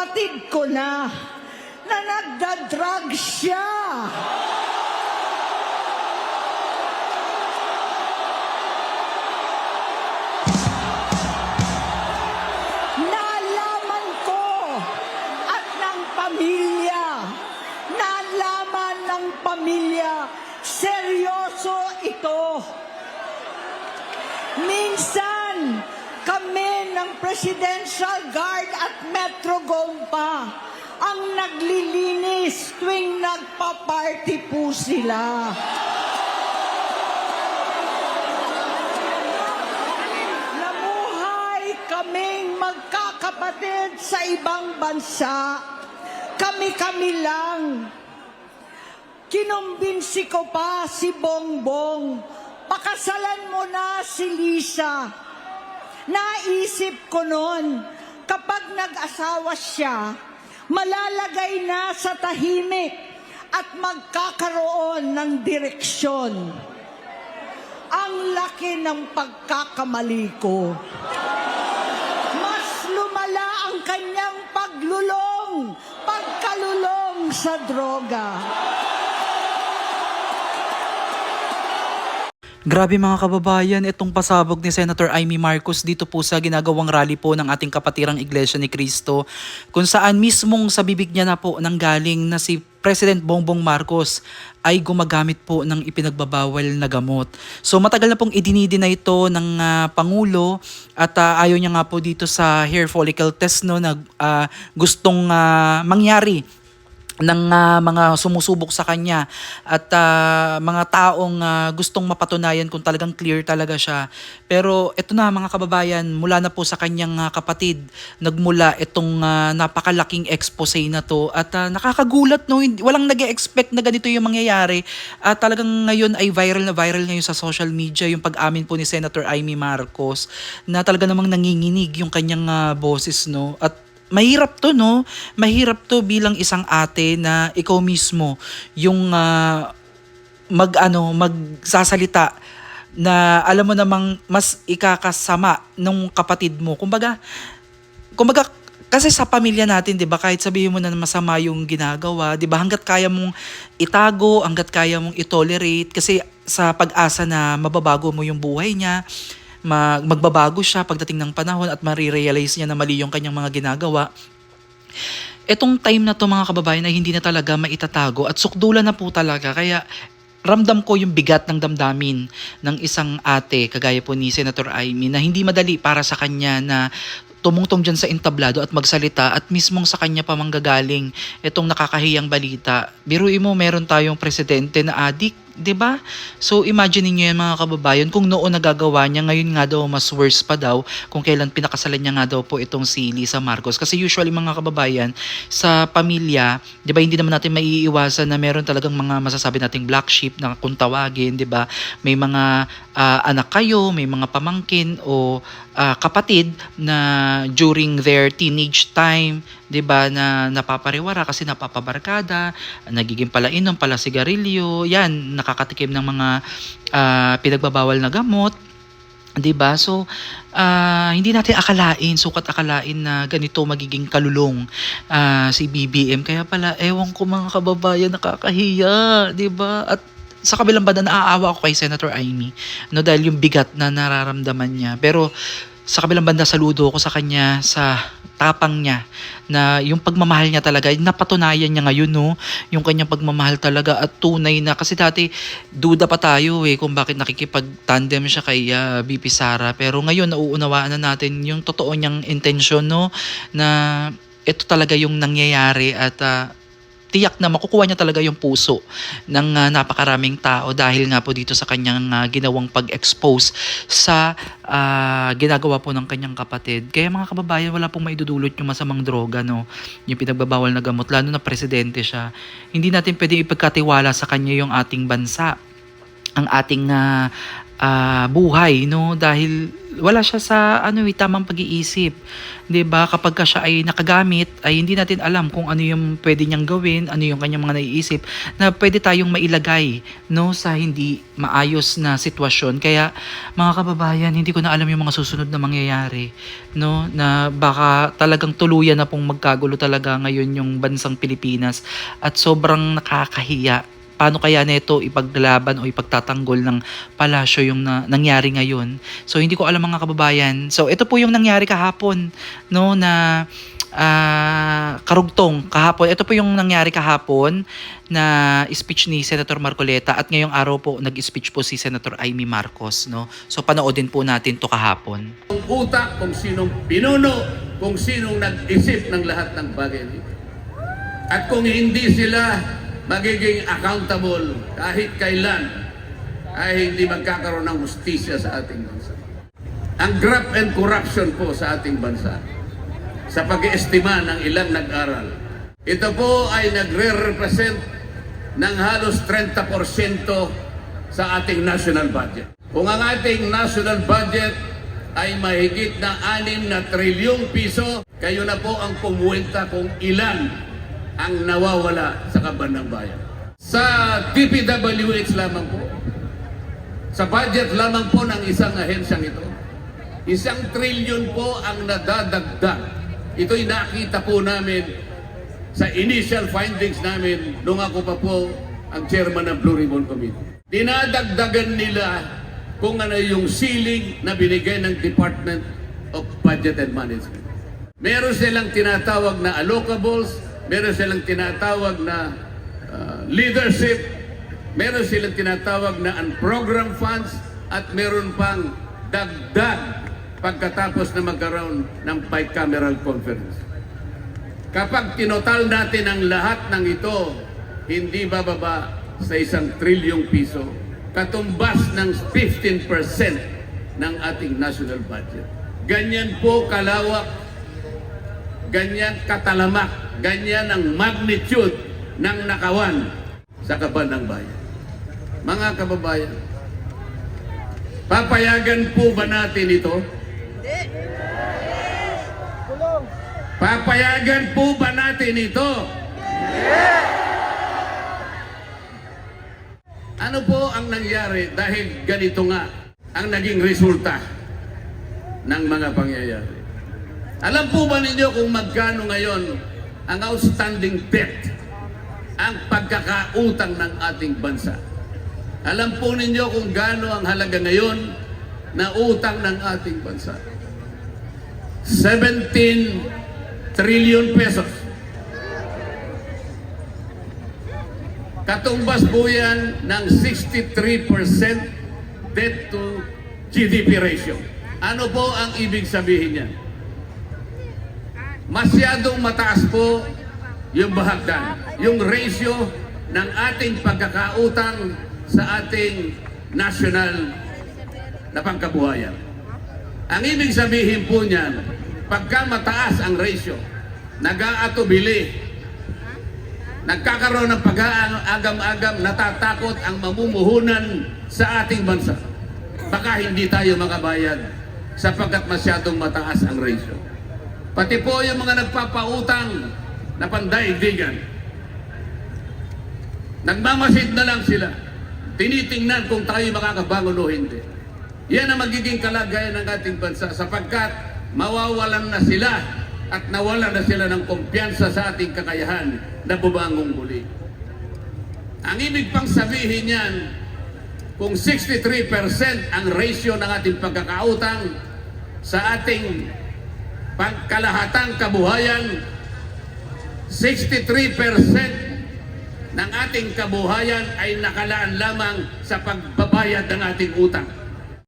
kapatid ko na nagda-drug siya. Nalaman ko at ng pamilya, nalaman ng pamilya, seryoso ito. Minsan, kami ng Presidential Guard at Metro Gompa ang naglilinis tuwing nagpa-party po sila. Namuhay kaming magkakapatid sa ibang bansa. Kami-kami lang. Kinumbinsi ko pa si Bongbong, pakasalan mo na si Lisa. Naisip ko noon, kapag nag-asawa siya, malalagay na sa tahimik at magkakaroon ng direksyon. Ang laki ng pagkakamali ko. Mas lumala ang kanyang pagkalulong sa droga. Grabe mga kababayan, itong pasabog ni Senator Amy Marcos dito po sa ginagawang rally po ng ating kapatirang Iglesia ni Cristo, kung saan mismong sa bibig niya na po nanggaling na si President Bongbong Marcos ay gumagamit po ng ipinagbabawal na gamot. So matagal na pong idinideny ito ng Pangulo at ayaw niya nga po dito sa hair follicle test no, na gustong mangyari ng mga sumusubok sa kanya at mga taong gustong mapatunayan kung talagang clear talaga siya. Pero ito na mga kababayan, mula na po sa kanyang kapatid, nagmula itong napakalaking expose na to at nakakagulat no, walang nag-expect na ganito yung mangyayari. Talagang ngayon ay viral na viral ngayon sa social media yung pag-amin po ni Senator Amy Marcos na talaga namang nanginginig yung kanyang boses no. At mahirap to no, mahirap to bilang isang ate na ikaw mismo yung magsasalita na alam mo namang mas ikakasama nung kapatid mo. Kumbaga kasi sa pamilya natin, 'di ba, kahit sabihin mo na masama yung ginagawa, 'di ba, hangga't kaya mong itago, hangga't kaya mong i-tolerate kasi sa pag-asa na mababago mo yung buhay niya, magbabago siya pagdating ng panahon at marirealize niya na mali yung kanyang mga ginagawa. Etong time na to mga kababayan ay hindi na talaga maitatago at sukdulan na po talaga. Kaya ramdam ko yung bigat ng damdamin ng isang ate kagaya po ni Senator Amy na hindi madali para sa kanya na tumungtong dyan sa entablado at magsalita at mismong sa kanya pa manggagaling itong nakakahiyang balita. Biruin mo, meron tayong presidente na adik, 'di ba? So imagine niyo yan mga kababayan, kung noon nagagawa niya, ngayon nga daw mas worse pa daw kung kailan pinakasalan niya nga daw po itong si Lisa Marcos. Kasi usually mga kababayan, sa pamilya, 'di ba, hindi naman natin maiiwasan na meron talagang mga masasabi nating black sheep na kung tawagin, 'di ba? May mga anak kayo, may mga pamangkin o kapatid na during their teenage time, 'di ba, na napapariwara kasi napapabarkada, nagiging palainom, pala sigarilyo, yan nakakatikim ng mga pinagbabawal na gamot, 'di ba? So hindi natin sukat akalain na ganito magiging kalulong si BBM. Kaya pala ewan ko mga kababayan, nakakahiya, 'di ba? At sa kabilang banda, naaawa ako kay Senator Amy no, dahil yung bigat na nararamdaman niya. Pero sa kabilang banda, saludo ako sa kanya sa tapang niya na yung pagmamahal niya talaga, napatunayan niya ngayon no, yung kanyang pagmamahal talaga at tunay na. Kasi dati duda pa tayo kung bakit nakikipag-tandem siya kay BP Sara, pero ngayon nauunawaan na natin yung totoo niyang intensyon no, na ito talaga yung nangyayari at tiyak na makukuha niya talaga yung puso ng napakaraming tao dahil nga po dito sa kanyang ginawang pag-expose sa ginagawa po ng kanyang kapatid. Kaya mga kababayan, wala pong maidudulot yung masamang droga no, yung pinagbabawal na gamot, lalo na presidente siya. Hindi natin pwedeng ipagkatiwala sa kanya yung ating bansa, ang ating buhay, no? Dahil wala siya sa tamang pag-iisip. 'Di ba? Kapag ka siya ay nakagamit, ay hindi natin alam kung ano yung pwede niyang gawin, ano yung kanyang mga naiisip na pwede tayong mailagay, no, sa hindi maayos na sitwasyon. Kaya mga kababayan, hindi ko na alam yung mga susunod na mangyayari, no, na baka talagang tuluyan na pong magkagulo talaga ngayon yung bansang Pilipinas at sobrang nakakahiya. Paano kaya neto ipaglaban o ipagtatanggol ng palasyo yung nangyari ngayon? So hindi ko alam mga kababayan. So ito po yung nangyari kahapon, no, na karugtong kahapon. Ito po yung nangyari kahapon na speech ni Senator Marcoleta at ngayong araw po nag-speech po si Senator Amy Marcos, no. So panoodin po natin to kahapon. Kung utak, kung sinong pinuno, kung sinong nag-isip ng lahat ng bagay nito. At kung hindi sila magiging accountable kahit kailan, ay hindi magkakaroon ng hustisya sa ating bansa. Ang graft and corruption po sa ating bansa, sa pag-iestima ng ilang nag-aral, ito po ay nagre-represent ng halos 30% sa ating national budget. Kung ang ating national budget ay mahigit na 6 na trilyong piso, kayo na po ang pumuwenta kung ilan ang nawawala sa kaban ng bayan. Sa DPWH lamang po, sa budget lamang po ng isang ahensyang ito, 1 trilyon po ang nadadagdag. Ito'y nakita po namin sa initial findings namin nung ako pa po ang chairman ng Blue Ribbon Committee. Dinadagdagan nila kung ano yung ceiling na binigay ng Department of Budget and Management. Meron silang tinatawag na allocables, meron silang tinatawag na leadership, meron silang tinatawag na unprogrammed funds, at meron pang dagdag pagkatapos na magkaroon ng bicameral conference. Kapag tinotal natin ang lahat ng ito, hindi bababa sa 1 trilyong piso, katumbas ng 15% ng ating national budget. Ganyan po kalawak, ganyan katalamak, ganyan ang magnitude ng nakawan sa kaban ng bayan. Mga kababayan, papayagan po ba natin ito? Papayagan po ba natin ito? Ano po ang nangyari dahil ganito nga ang naging resulta ng mga pangyayari? Alam po ba ninyo kung magkano ngayon ang outstanding debt, ang pagkakautang ng ating bansa? Alam po ninyo kung gaano ang halaga ngayon na utang ng ating bansa? 17 trillion pesos. Katumbas po yan ng 63% debt to GDP ratio. Ano po ang ibig sabihin niyan? Masyadong mataas po yung bahagdan, yung ratio ng ating pagkakautang sa ating national na pangkabuhayan. Ang ibig sabihin po niyan, pagka mataas ang ratio, nag-aatubili, nagkakaroon ng pag-aagam-agam, natatakot ang mamumuhunan sa ating bansa. Baka hindi tayo makabayad sapagkat masyadong mataas ang ratio. Pati po yung mga nagpapautang na pandaigdigan, nagmamasid na lang sila. Tinitingnan kung tayo makakabangon o hindi. Yan ang magiging kalagayan ng ating bansa sapagkat mawawalan na sila at nawalan na sila ng kumpiyansa sa ating kakayahan na bumangong muli. Ang ibig pang sabihin yan, kung 63% ang ratio ng ating pagkakautang sa ating pangkalahatang kabuhayan, 63% ng ating kabuhayan ay nakalaan lamang sa pagbabayad ng ating utang.